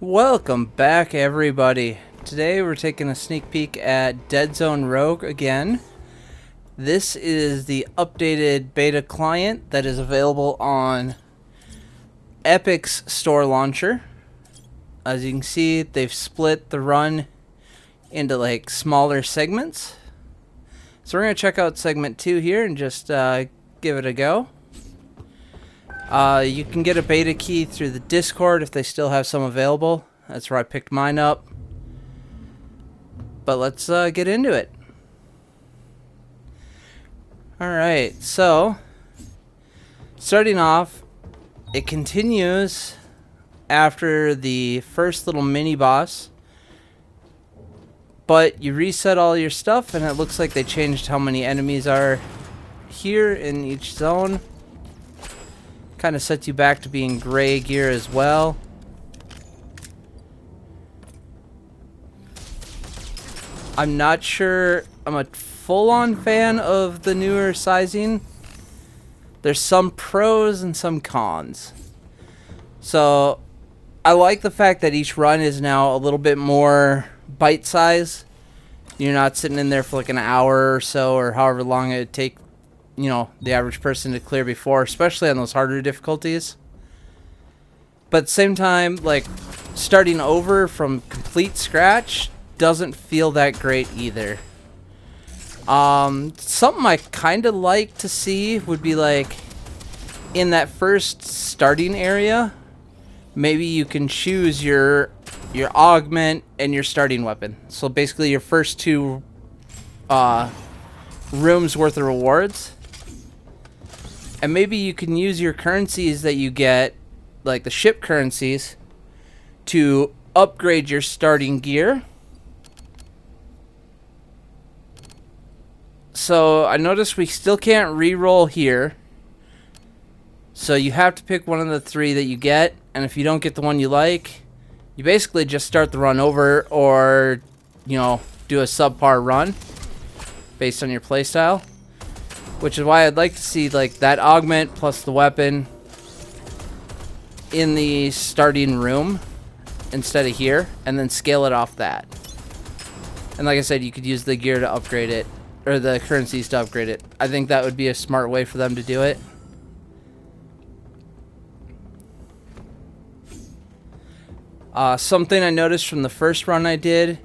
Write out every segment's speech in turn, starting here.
Welcome back, everybody. Today we're taking a sneak peek at DeadZone Rogue again. This is the updated beta client that is available on Epic's store launcher. As you can see, they've split the run into like smaller segments. So we're going to check out segment 2 here and just give it a go. You can get a beta key through the Discord if they still have some available. That's where I picked mine up. But let's get into it. Alright, so starting off, it continues after the first little mini boss. But you reset all your stuff and it looks like they changed how many enemies are here in each zone. Kind of sets you back to being gray gear as well. I'm not sure I'm a full-on fan of the newer sizing. There's some pros and some cons. So I like the fact that each run is now a little bit more bite size. You're not sitting in there for like an hour or so, or however long it would take, you know, the average person to clear before, especially on those harder difficulties. But at the same time, like, starting over from complete scratch doesn't feel that great either. Something I kind of like to see would be like, in that first starting area, maybe you can choose your augment and your starting weapon. So basically your first two rooms worth of rewards. And maybe you can use your currencies that you get, like the ship currencies, to upgrade your starting gear. So I noticed we still can't re-roll here. So you have to pick one of the three that you get. And if you don't get the one you like, you basically just start the run over, or, you know, do a subpar run based on your playstyle. Which is why I'd like to see like that augment plus the weapon in the starting room instead of here, and then scale it off that. And like I said, you could use the gear to upgrade it, or the currencies to upgrade it. I think that would be a smart way for them to do it. Something I noticed from the first run I did,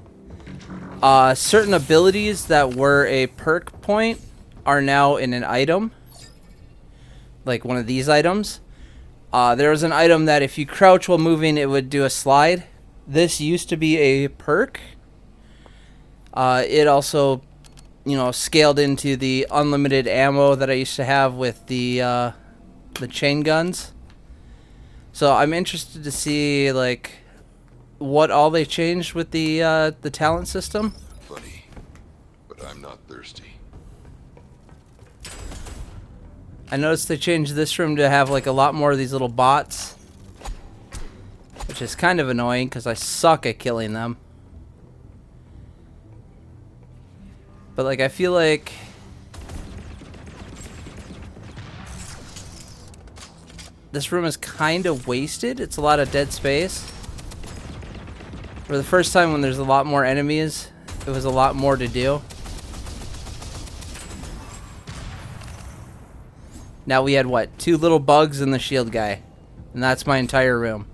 certain abilities that were a perk point are now in an item, like one of these items. There was an item that if you crouch while moving, it would do a slide. This used to be a perk. It also, you know, scaled into the unlimited ammo that I used to have with the chain guns. So I'm interested to see like what all they changed with the talent system. Funny, but I'm not thirsty. I noticed they changed this room to have like a lot more of these little bots, which is kind of annoying because I suck at killing them. But like I feel like this room is kind of wasted. It's a lot of dead space. For the first time when there's a lot more enemies, it was a lot more to do. Now we had, what, 2 little bugs and the shield guy. And that's my entire room.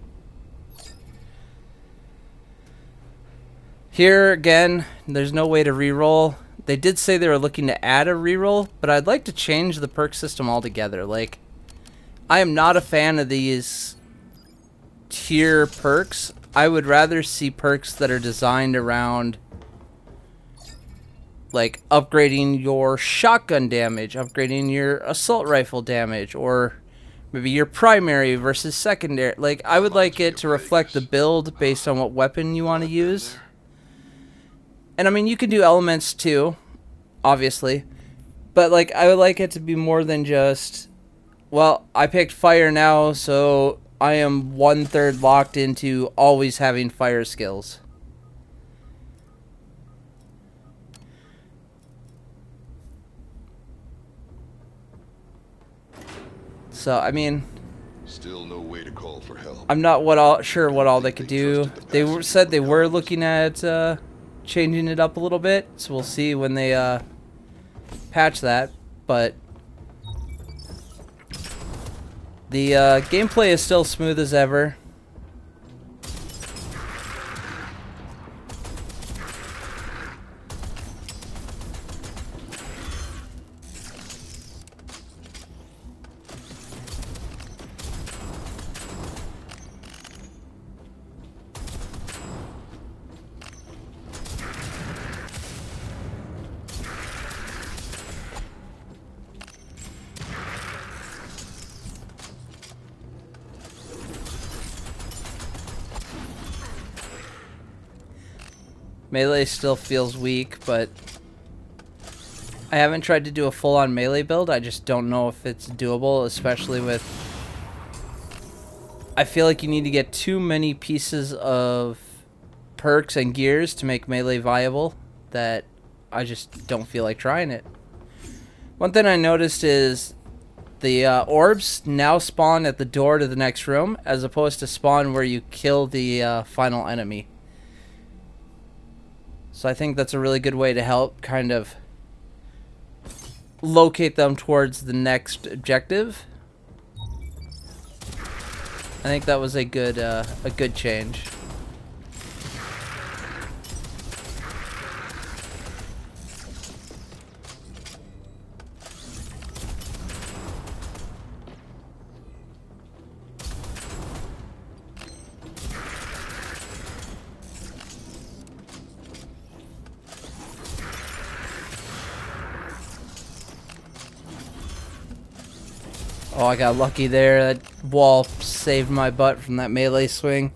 Here, again, there's no way to reroll. They did say they were looking to add a reroll, but I'd like to change the perk system altogether. Like, I am not a fan of these tier perks. I would rather see perks that are designed around, like, upgrading your shotgun damage, upgrading your assault rifle damage, or maybe your primary versus secondary. Like, I would like it to reflect the build based on what weapon you want to use. And I mean, you can do elements too, obviously. But like, I would like it to be more than just, well, I picked fire now, so I am 1/3 locked into always having fire skills. So, I mean, Still no way to call for help. I'm not sure what all they could do. They said they were looking at changing it up a little bit, so we'll see when they patch that. But the gameplay is still smooth as ever. Melee still feels weak, but I haven't tried to do a full-on melee build. I just don't know if it's doable, especially with... I feel like you need to get too many pieces of perks and gears to make melee viable that I just don't feel like trying it. One thing I noticed is the orbs now spawn at the door to the next room as opposed to spawn where you kill the final enemy. So I think that's a really good way to help kind of locate them towards the next objective. I think that was a good change. Oh, I got lucky there. That wall saved my butt from that melee swing.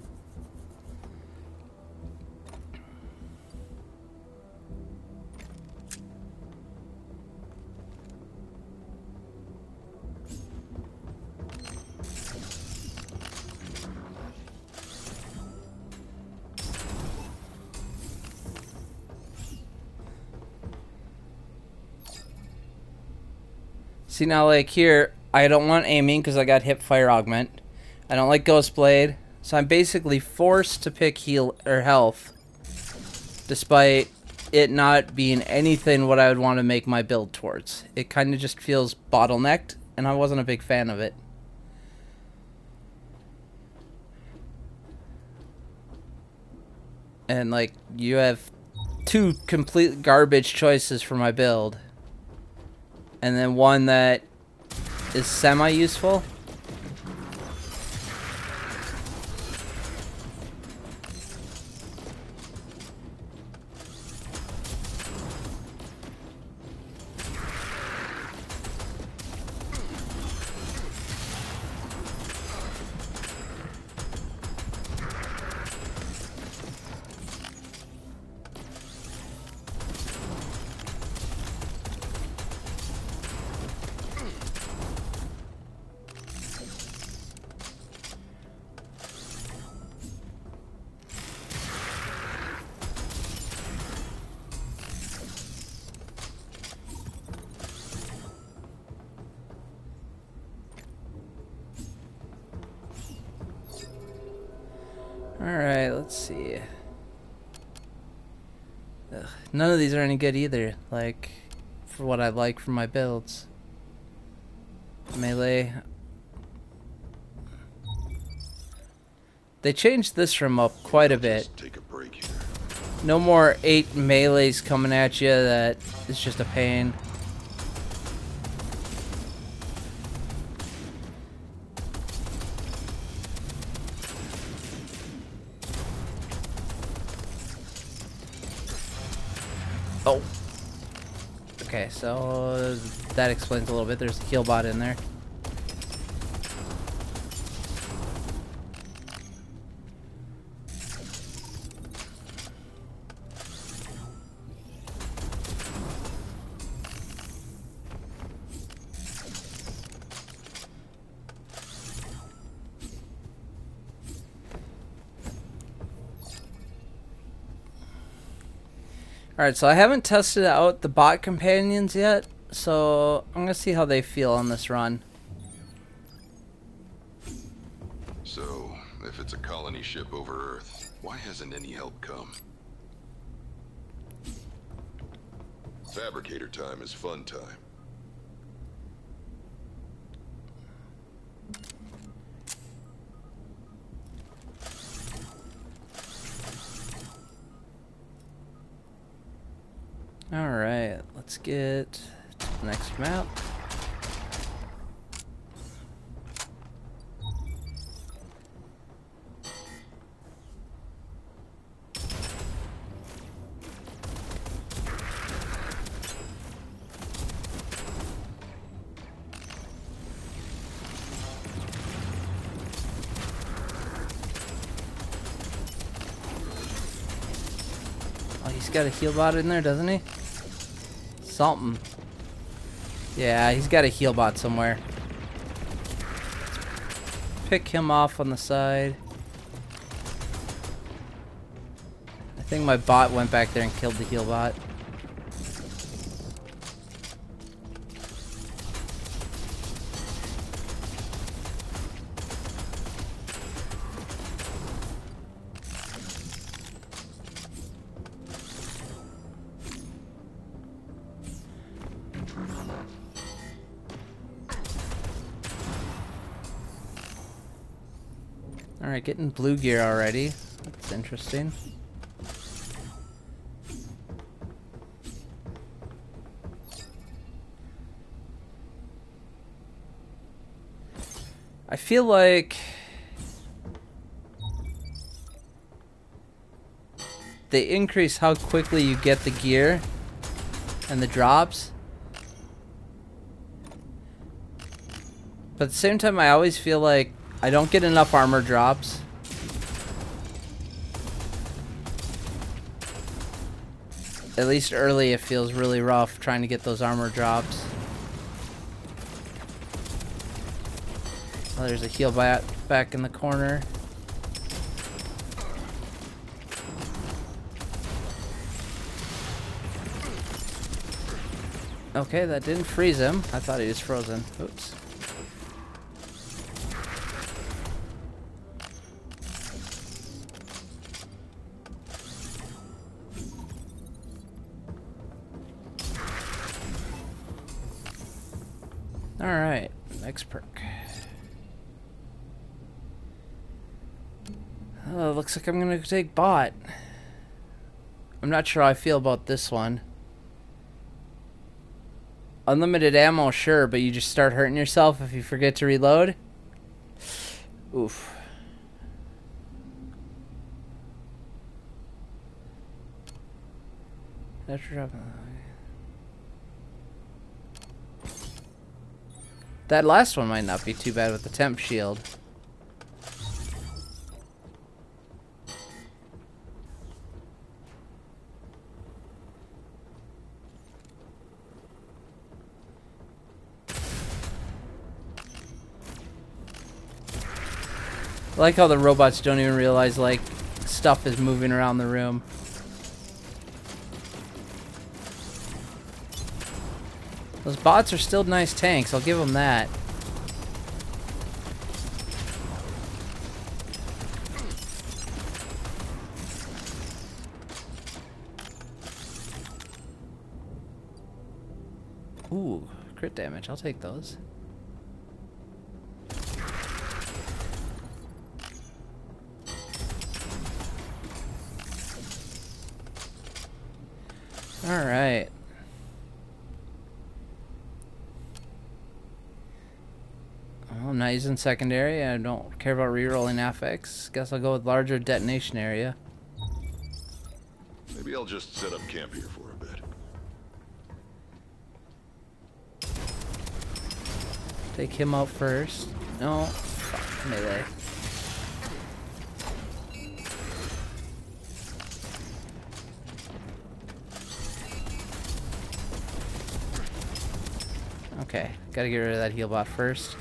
See, now, like here, I don't want aiming because I got hip fire augment. I don't like ghost blade, so I'm basically forced to pick heal or health, despite it not being anything what I would want to make my build towards. It kind of just feels bottlenecked, and I wasn't a big fan of it. And like, you have two complete garbage choices for my build, and then one that is semi-useful. Alright, let's see. Ugh, none of these are any good either, like, for what I like from my builds. Melee. They changed this room up quite a bit. Take a break here. No more 8 melees coming at you that is just a pain. Oh. Okay, so that explains a little bit. There's a heal bot in there. Alright, so I haven't tested out the bot companions yet, so I'm going to see how they feel on this run. If it's a colony ship over Earth, why hasn't any help come? Fabricator time is fun time. Alright, let's get to the next map. Oh, he's got a heal bot in there, doesn't he? Something. Yeah, he's got a heal bot somewhere. Pick him off on the side. I think my bot went back there and killed the heal bot. Alright, getting blue gear already. That's interesting. I feel like they increase how quickly you get the gear and the drops. But at the same time, I always feel like I don't get enough armor drops. At least early, it feels really rough trying to get those armor drops. Oh, there's a heal back in the corner. Okay, that didn't freeze him. I thought he was frozen. Oops. Alright, next perk. Oh, looks like I'm gonna take bot. I'm not sure how I feel about this one. Unlimited ammo, sure, but you just start hurting yourself if you forget to reload. Oof. That last one might not be too bad with the temp shield. I like how the robots don't even realize, like, stuff is moving around the room. Those bots are still nice tanks, I'll give them that. Ooh, crit damage, I'll take those. Alright. I'm not using secondary. I don't care about rerolling affix. Guess I'll go with larger detonation area. Maybe I'll just set up camp here for a bit. Take him out first. No. Fuck, melee. Okay, gotta get rid of that heal bot first.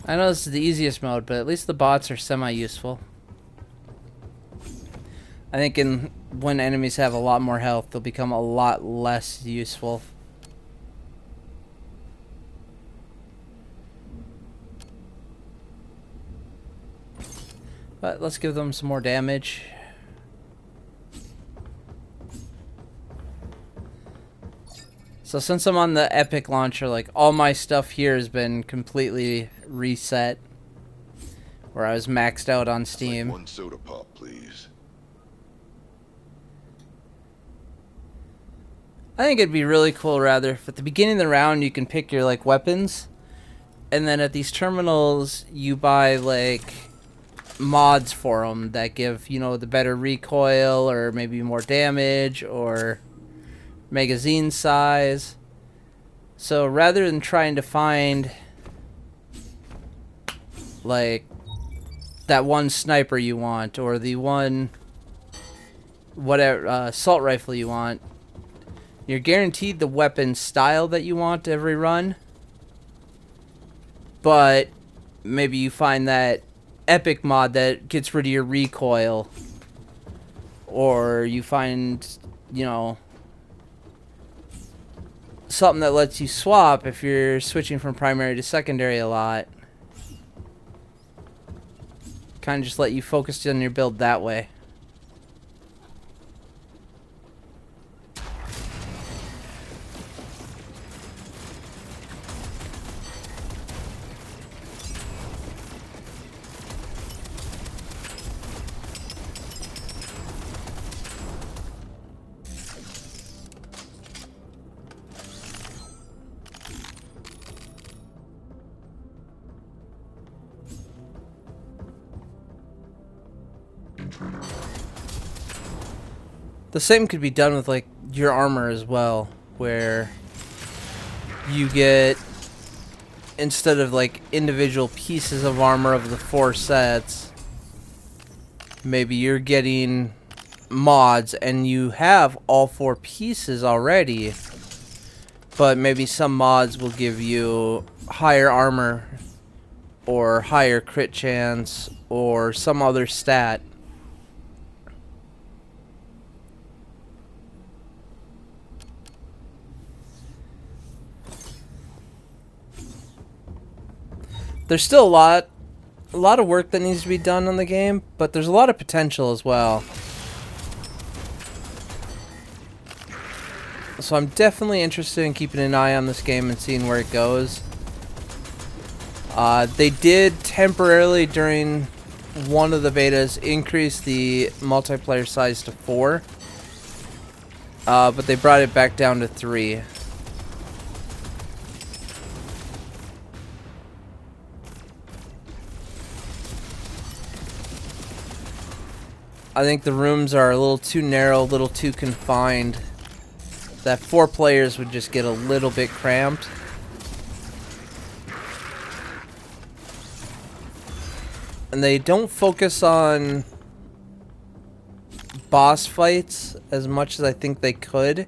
I know this is the easiest mode, but at least the bots are semi-useful. I think when enemies have a lot more health, they'll become a lot less useful. But let's give them some more damage. So since I'm on the Epic launcher, like all my stuff here has been completely reset. Where I was maxed out on Steam. One soda pop, please. I think it'd be really cool, rather, if at the beginning of the round you can pick your like weapons, and then at these terminals you buy like mods for them that give, you know, the better recoil or maybe more damage or magazine size. So rather than trying to find like that one sniper you want or the one whatever assault rifle you want, you're guaranteed the weapon style that you want every run, but maybe you find that epic mod that gets rid of your recoil, or you find, you know, something that lets you swap if you're switching from primary to secondary a lot. Kind of just let you focus on your build that way. The same could be done with like your armor as well, where you get, instead of like individual pieces of armor of the 4 sets, maybe you're getting mods and you have all 4 pieces already, but maybe some mods will give you higher armor or higher crit chance or some other stat. There's still a lot of work that needs to be done on the game, but there's a lot of potential as well. So I'm definitely interested in keeping an eye on this game and seeing where it goes. They did temporarily during one of the betas increase the multiplayer size to 4, but they brought it back down to 3. I think the rooms are a little too narrow, a little too confined. That 4 players would just get a little bit cramped. And they don't focus on boss fights as much as I think they could.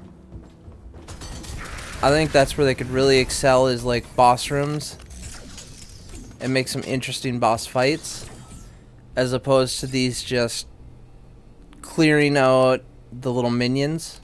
I think that's where they could really excel, is like boss rooms and make some interesting boss fights, as opposed to these just clearing out the little minions.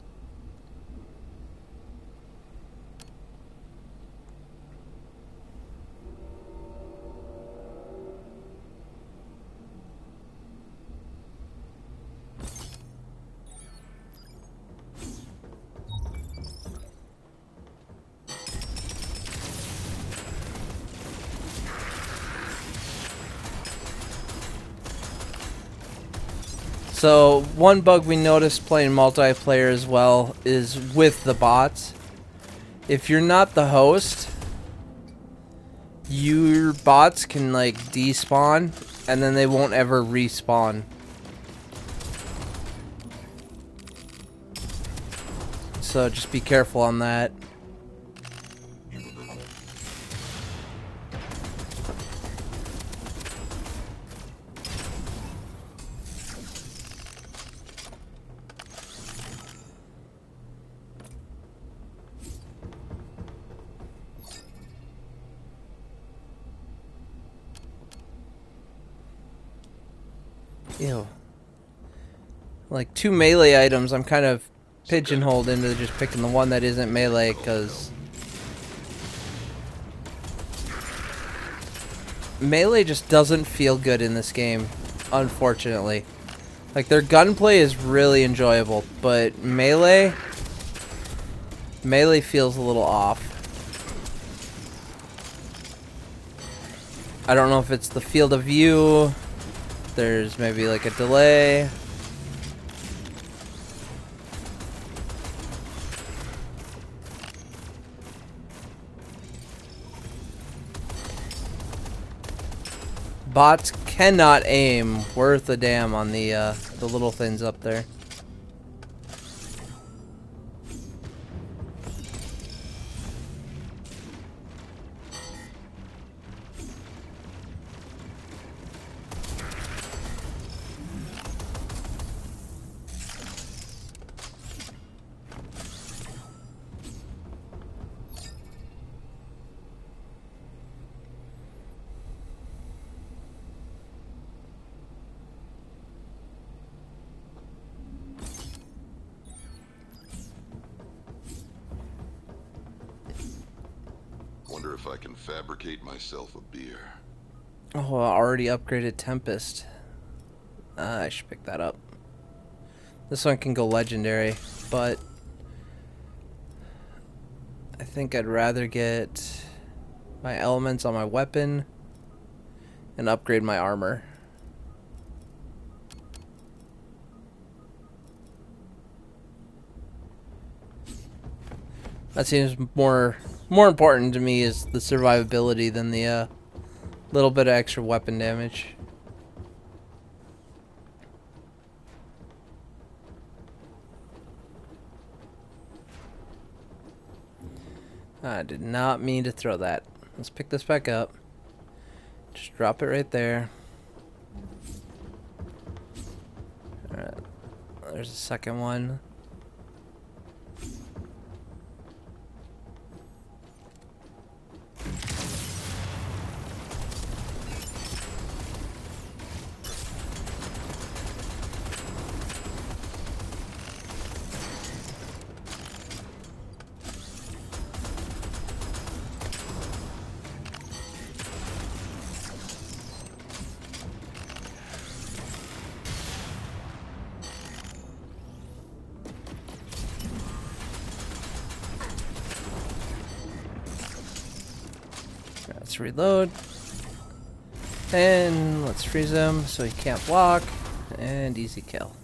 So one bug we noticed playing multiplayer as well is with the bots. If you're not the host, your bots can like despawn and then they won't ever respawn. So just be careful on that. Ew. Like 2 melee items, I'm kind of pigeonholed into just picking the one that isn't melee, because melee just doesn't feel good in this game, unfortunately. Like, their gunplay is really enjoyable, but melee feels a little off. I don't know if it's the field of view. There's maybe like a delay. Bots cannot aim worth a damn on the little things up there. Wonder if I can fabricate myself a beer. Oh, I already upgraded Tempest. I should pick that up. This one can go legendary, but I think I'd rather get my elements on my weapon and upgrade my armor. That seems more important to me is the survivability than the little bit of extra weapon damage. I did not mean to throw that. Let's pick this back up. Just drop it right there. Alright. There's a second one. Let's reload. And let's freeze him so he can't block. And easy kill.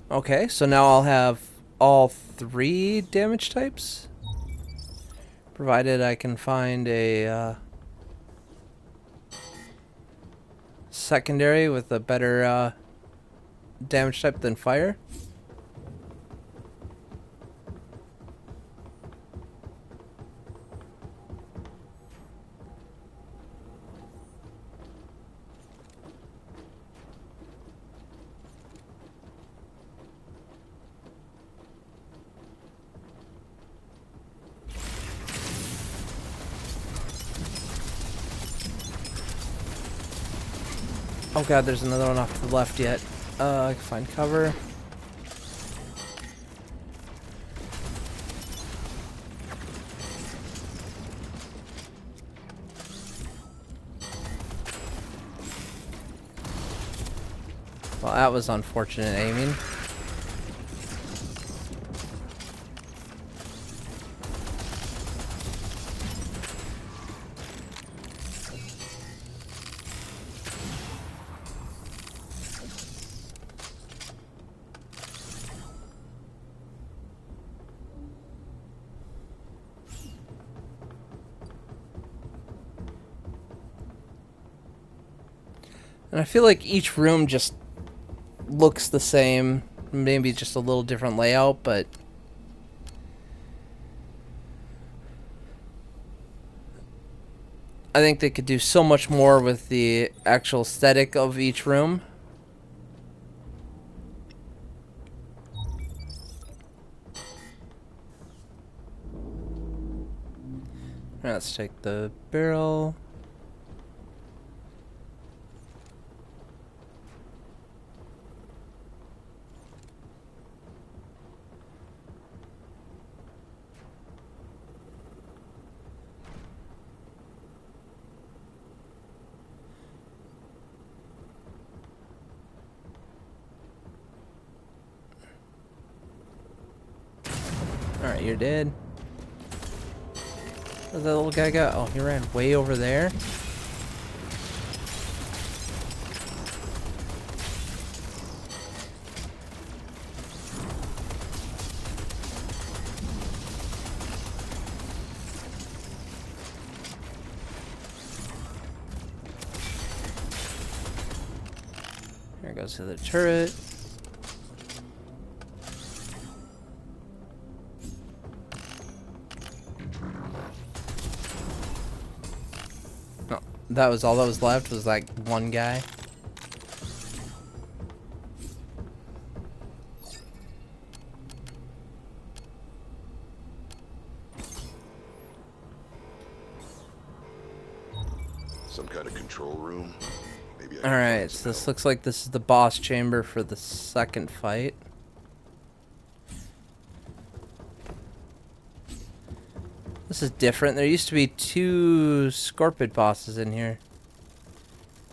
Okay, so now I'll have all 3 damage types. Provided I can find a secondary with a better damage type than fire. Oh god, there's another one off to the left yet. I can find cover. Well, that was unfortunate aiming. And I feel like each room just looks the same, maybe just a little different layout, but I think they could do so much more with the actual aesthetic of each room. Let's take the barrel. Alright, you're dead. Where'd that little guy go? Oh, he ran way over there. There goes to the turret. That was all that was left, was like one guy. Some kind of control room. Maybe. Alright, so this looks like this is the boss chamber for the second fight. This is different. There used to be 2 Scorpid bosses in here.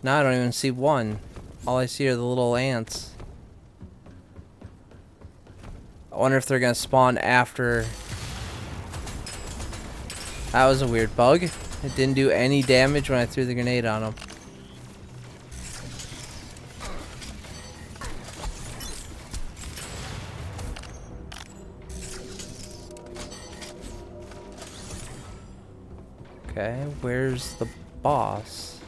Now I don't even see one. All I see are the little ants. I wonder if they're gonna spawn after. That was a weird bug. It didn't do any damage when I threw the grenade on them. Okay, where's the boss?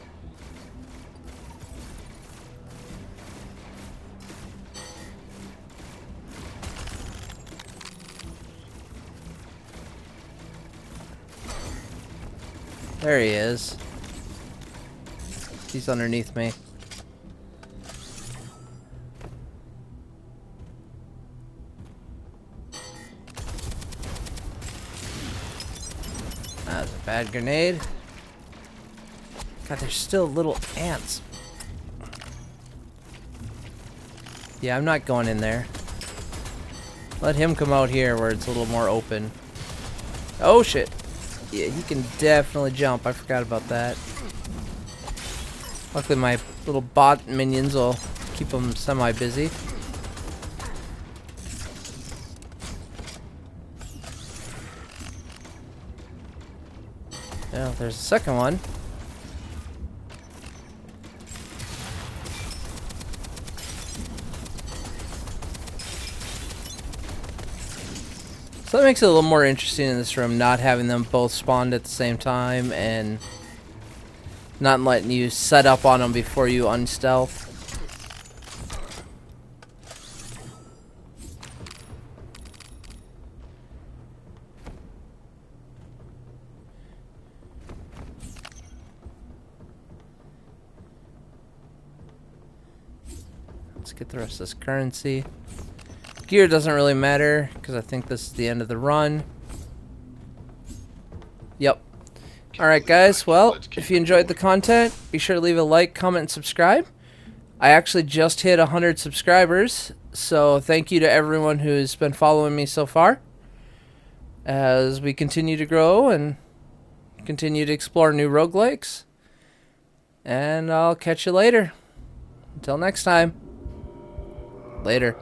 There he is. He's underneath me. That was a bad grenade. God, there's still little ants. Yeah, I'm not going in there. Let him come out here where it's a little more open. Oh shit. Yeah, he can definitely jump. I forgot about that. Luckily my little bot minions will keep him semi-busy. Oh, there's a second one. So that makes it a little more interesting in this room, not having them both spawned at the same time and not letting you set up on them before you unstealth. Let's get the rest of this currency. Gear doesn't really matter because I think this is the end of the run. Yep. Alright guys, well, if you enjoyed the content, be sure to leave a like, comment, and subscribe. I actually just hit 100 subscribers, so thank you to everyone who's been following me so far as we continue to grow and continue to explore new roguelikes. And I'll catch you later. Until next time. Later.